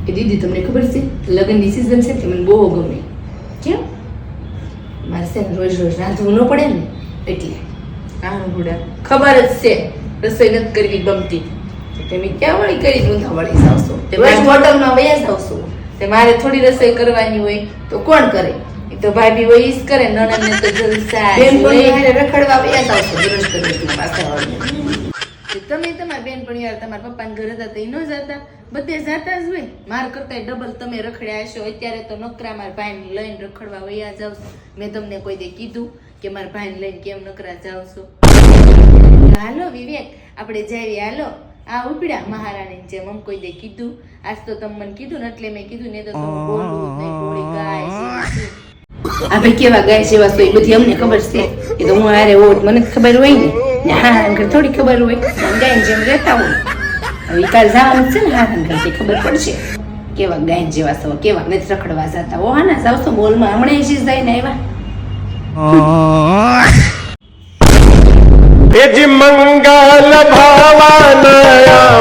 કે દીદી તમને ખબર છે લગ્નની સીઝન છે તે મને બહુ ગમે. કેમ? મારે છે ને રોજ રોજ રાંધવું ન પડે ને એટલે. ગુડા ખબર જ છે રસોઈ નથી કરવી ગમતી. તમે ક્યાં વળી કરી ઊંધા વળી આવશો? રોજ હોટલમાં વયા આવશો. તે મારે થોડી રસોઈ કરવાની હોય તો કોણ કરે? એ તો ભાભી હોય ઈ જ કરે. નણંદને તો જલસા બેનપણી હારે રખડવા વયા આવશો દરરોજ દરરોજ પાછા વાળીને. તમે તમારા બેનપણી યાર તમારા પપ્પાના ઘરે હતા તો ઈ ન જતા? બધે જતા જ હોય. માર કરતા ડબલ તમે રખડ્યા હશો. અત્યારે તો નકરા મારા ભાઈને લઈને રખડવા વયા જાવ છો. મેં તમને કોઈ દે કીધું કે મારા ભાઈને લઈને કેમ નકરા જાવ છો? હાલો વિવેક આપણે જઈએ. હાલો આ ઉપડ્યા મહારાણીની જેમ. આમ કોઈ દે કીધું? આજ તો તમે મને કીધું ને એટલે મેં કીધું ને. તો બોલવું જ નહીં. થોડી ગાય છે આપણે કેવા ગાય સેવા તો એ બધી અમને ખબર છે. એ તો હું હારે હોત મને ખબર હોય ને. હા થોડી ખબર હોય. ગાય જેમ રહેતા હોય. હવે કાલ જવાનું છે ને હારા ઘરથી ખબર પડશે કેવા ગાય જેવા છો, કેવા નથી રખડવા જતા. ઓ હા ના જાવ છો મોલમાં હમણાં જ જઈને આવ્યા. મંગલ ભાવાનયા